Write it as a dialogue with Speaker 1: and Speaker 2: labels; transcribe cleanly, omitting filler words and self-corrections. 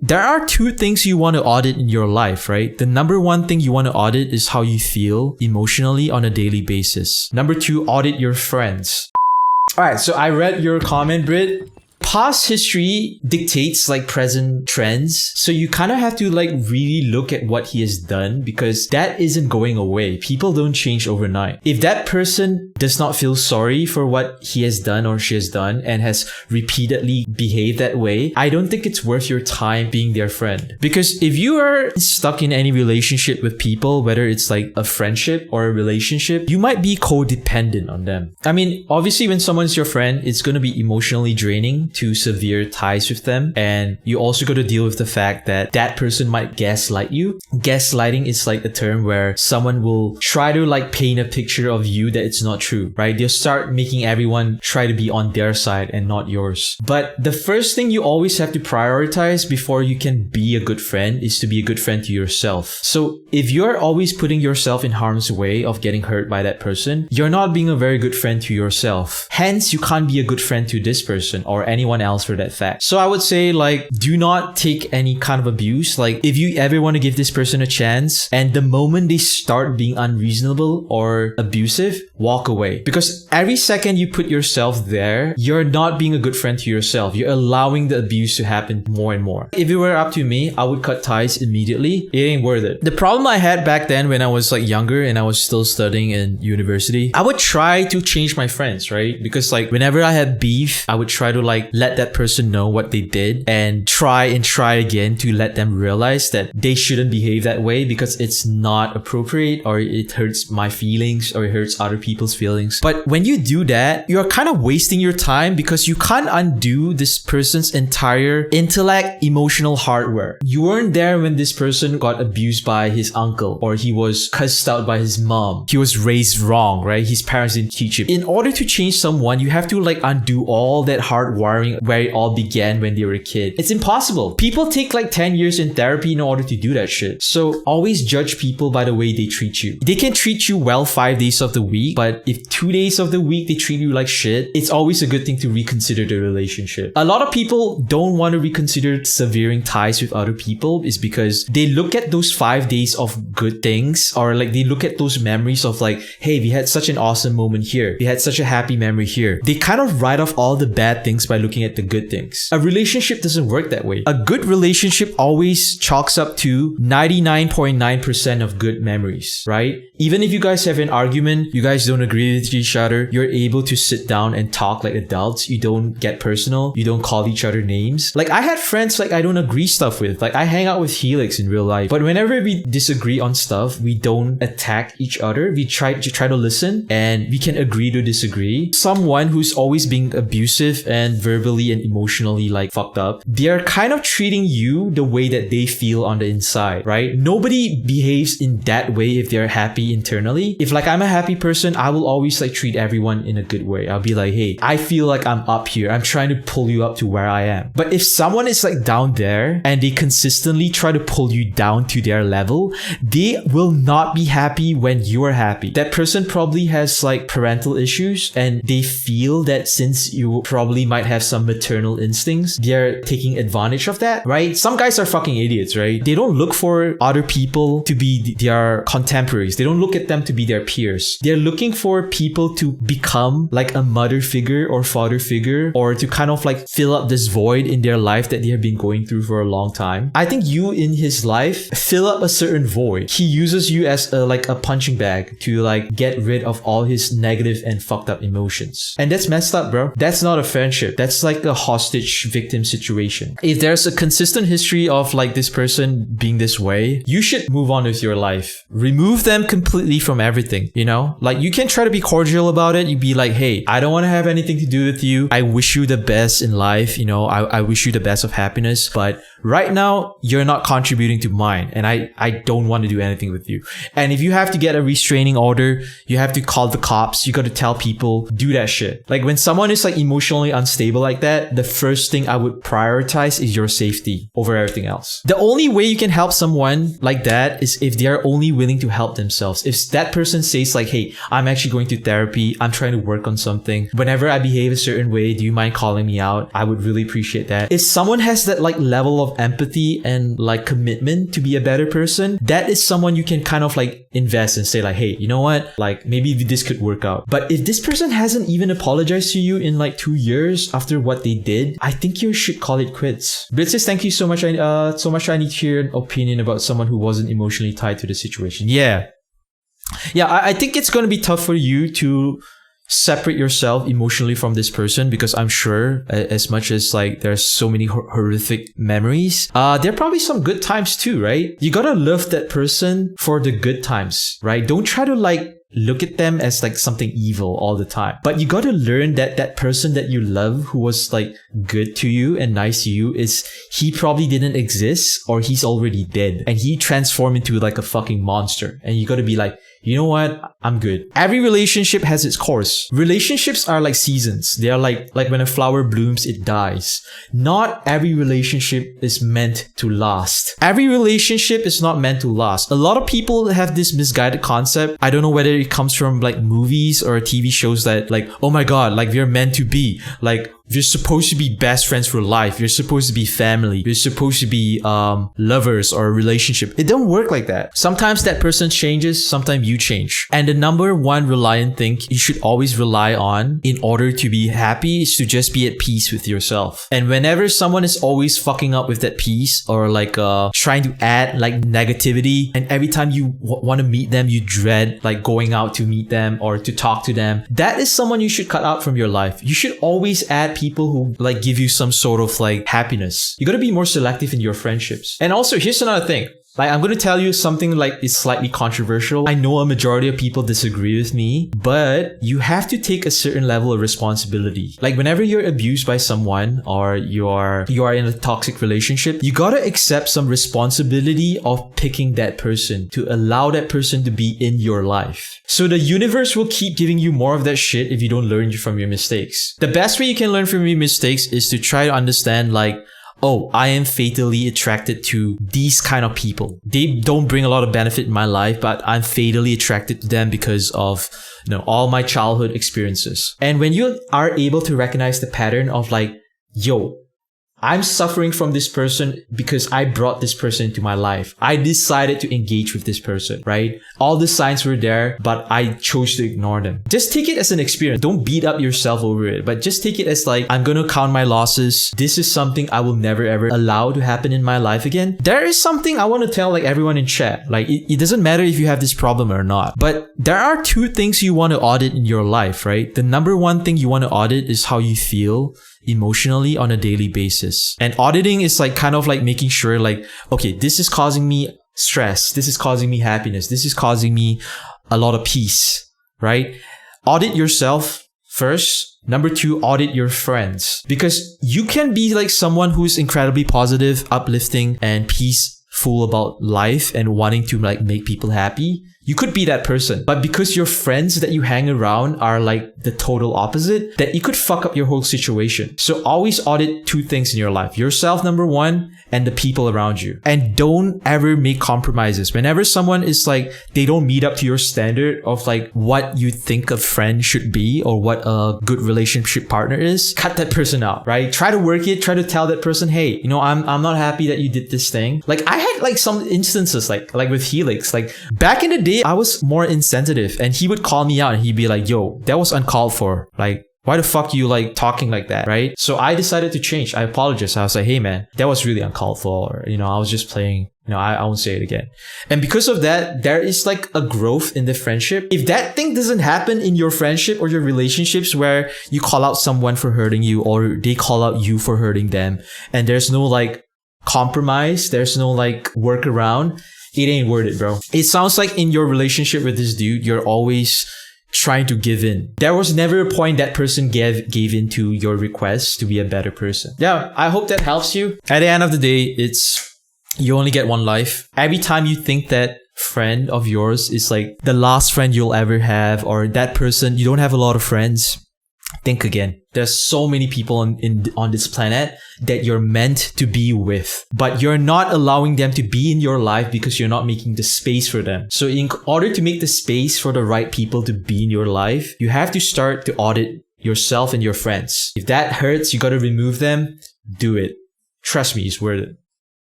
Speaker 1: There are two things you want to audit in your life, right? The number one thing you want to audit is how you feel emotionally on a daily basis. Number two, audit your friends. Alright, so I read your comment, Brit. Past history dictates like present trends. So you kind of have to like really look at what he has done, because that isn't going away. People don't change overnight. If that person does not feel sorry for what he has done or she has done and has repeatedly behaved that way, I don't think it's worth your time being their friend. Because if you are stuck in any relationship with people, whether it's like a friendship or a relationship, you might be codependent on them. I mean, obviously when someone's your friend, it's going to be emotionally draining to severe ties with them, and you also got to deal with the fact that that person might gaslight you. Gaslighting is like a term where someone will try to like paint a picture of you that it's not true, right? They'll start making everyone try to be on their side and not yours. But the first thing you always have to prioritize before you can be a good friend is to be a good friend to yourself. So if you're always putting yourself in harm's way of getting hurt by that person, you're not being a very good friend to yourself. Hence, you can't be a good friend to this person or anyone else for that fact. So I would say like, do not take any kind of abuse. Like if you ever want to give this person a chance and the moment they start being unreasonable or abusive, walk away. Because every second you put yourself there, you're not being a good friend to yourself. You're allowing the abuse to happen more and more. If it were up to me, I would cut ties immediately. It ain't worth it. The problem I had back then when I was like younger and I was still studying in university, I would try to change my friends, right? Because like whenever I had beef, I would try to like let that person know what they did and try again to let them realize that they shouldn't behave that way because it's not appropriate, or it hurts my feelings, or it hurts other people's feelings. But when you do that, you're kind of wasting your time because you can't undo this person's entire intellect, emotional hardware. You weren't there when this person got abused by his uncle, or he was cussed out by his mom. He was raised wrong, right? His parents didn't teach him. In order to change someone, you have to like undo all that hard wiring where it all began when they were a kid. It's impossible. People take like 10 years in therapy in order to do that shit. So always judge people by the way they treat you. They can treat you well 5 days of the week, but if 2 days of the week they treat you like shit, it's always a good thing to reconsider the relationship. A lot of people don't want to reconsider severing ties with other people is because they look at those 5 days of good things, or like they look at those memories of like, hey, we had such an awesome moment here. We had such a happy memory here. They kind of write off all the bad things by looking at the good things. A relationship doesn't work that way. A good relationship always chalks up to 99.9% of good memories, right? Even if you guys have an argument, you guys don't agree with each other, you're able to sit down and talk like adults. You don't get personal. You don't call each other names. Like I had friends like I don't agree stuff with. Like I hang out with Helix in real life. But whenever we disagree on stuff, we don't attack each other. We try to listen, and we can agree to disagree. Someone who's always being abusive and verbally and emotionally like fucked up, they're kind of treating you the way that they feel on the inside, right? Nobody behaves in that way if they're happy internally. If like I'm a happy person, I will always like treat everyone in a good way. I'll be like, hey, I feel like I'm up here. I'm trying to pull you up to where I am. But if someone is like down there and they consistently try to pull you down to their level, they will not be happy when you are happy. That person probably has like parental issues, and they feel that since you probably might have some maternal instincts, they're taking advantage of that, right? Some guys are fucking idiots, right? They don't look for other people to be their contemporaries. They don't look at them to be their peers. They're looking for people to become like a mother figure or father figure, or to kind of like fill up this void in their life that they have been going through for a long time. I think you in his life fill up a certain void. He uses you as like a punching bag to like get rid of all his negative and fucked up emotions. And that's messed up, bro. That's not a friendship. That's like a hostage victim situation. If there's a consistent history of like this person being this way, you should move on with your life. Remove them completely from everything, you know? Like you can try to be cordial about it. You'd be like, hey, I don't want to have anything to do with you. I wish you the best in life. You know, I wish you the best of happiness, but right now you're not contributing to mine, and I don't want to do anything with you. And if you have to get a restraining order, you have to call the cops. You got to tell people, do that shit. Like when someone is like emotionally unstable like that, the first thing I would prioritize is your safety over everything else. The only way you can help someone like that is if they are only willing to help themselves. If that person says like, hey, I'm actually going to therapy, I'm trying to work on something, whenever I behave a certain way, do you mind calling me out? I would really appreciate that. If someone has that like level of of empathy and like commitment to be a better person, that is someone you can kind of like invest and say like, hey, you know what? Like maybe this could work out. But if this person hasn't even apologized to you in like 2 years after what they did, I think you should call it quits. Blitzes, thank you so much. I need to hear an opinion about someone who wasn't emotionally tied to the situation. Yeah, I think it's going to be tough for you to separate yourself emotionally from this person, because I'm sure as much as like there's so many horrific memories, there are probably some good times too, right? You gotta love that person for the good times, right? Don't try to like look at them as like something evil all the time. But you gotta learn that that person that you love who was like good to you and nice to you he probably didn't exist, or he's already dead and he transformed into like a fucking monster. And you gotta be like, you know what? I'm good. Every relationship has its course. Relationships are like seasons. They are like when a flower blooms, it dies. Not every relationship is meant to last. Every relationship is not meant to last. A lot of people have this misguided concept. I don't know whether it comes from like movies or TV shows that like, oh my god, like we're meant to be. Like you're supposed to be best friends for life. You're supposed to be family. You're supposed to be lovers or a relationship. It don't work like that. Sometimes that person changes. Sometimes you change. And the number one reliant thing you should always rely on in order to be happy is to just be at peace with yourself. And whenever someone is always fucking up with that peace, or like trying to add like negativity, and every time you want to meet them, you dread like going out to meet them or to talk to them, that is someone you should cut out from your life. You should always add people who like give you some sort of like happiness. You gotta be more selective in your friendships. And also, here's another thing. Like, I'm going to tell you something like is slightly controversial. I know a majority of people disagree with me, but you have to take a certain level of responsibility. Like, whenever you're abused by someone or you are in a toxic relationship, you got to accept some responsibility of picking that person, to allow that person to be in your life. So the universe will keep giving you more of that shit if you don't learn from your mistakes. The best way you can learn from your mistakes is to try to understand like, oh, I am fatally attracted to these kind of people. They don't bring a lot of benefit in my life, but I'm fatally attracted to them because of, you know, all my childhood experiences. And when you are able to recognize the pattern of like, yo, I'm suffering from this person because I brought this person into my life. I decided to engage with this person, right? All the signs were there, but I chose to ignore them. Just take it as an experience. Don't beat up yourself over it, but just take it as like, I'm gonna count my losses. This is something I will never ever allow to happen in my life again. There is something I want to tell like everyone in chat. Like it doesn't matter if you have this problem or not, but there are two things you want to audit in your life, right? The number one thing you want to audit is how you feel emotionally on a daily basis. And auditing is like kind of like making sure like, okay, this is causing me stress. This is causing me happiness. This is causing me a lot of peace, right? Audit yourself first. Number two, audit your friends, because you can be like someone who's incredibly positive, uplifting, and peaceful about life and wanting to like make people happy. You could be that person, but because your friends that you hang around are like the total opposite, that you could fuck up your whole situation. So always audit two things in your life. Yourself, number one, and the people around you. And don't ever make compromises. Whenever someone is like, they don't meet up to your standard of like what you think a friend should be or what a good relationship partner is, cut that person out, right? Try to work it. Try to tell that person, hey, you know, I'm not happy that you did this thing. Like I had like some instances like with Helix, like back in the day, I was more insensitive and he would call me out and he'd be like, yo, that was uncalled for. Like, why the fuck you like talking like that, right? So I decided to change. I apologized. I was like, hey man, that was really uncalled for. You know, I was just playing. You know, I won't say it again. And because of that, there is like a growth in the friendship. If that thing doesn't happen in your friendship or your relationships where you call out someone for hurting you or they call out you for hurting them, and there's no like compromise, there's no like workaround, it ain't worth it, bro. It sounds like in your relationship with this dude, you're always trying to give in. There was never a point that person gave in to your request to be a better person. Yeah, I hope that helps you. At the end of the day, you only get one life. Every time you think that friend of yours is like the last friend you'll ever have, or that person, you don't have a lot of friends, think again. There's so many people on this planet that you're meant to be with, but you're not allowing them to be in your life because you're not making the space for them. So in order to make the space for the right people to be in your life, you have to start to audit yourself and your friends. If that hurts, you got to remove them. Do it. Trust me, it's worth it.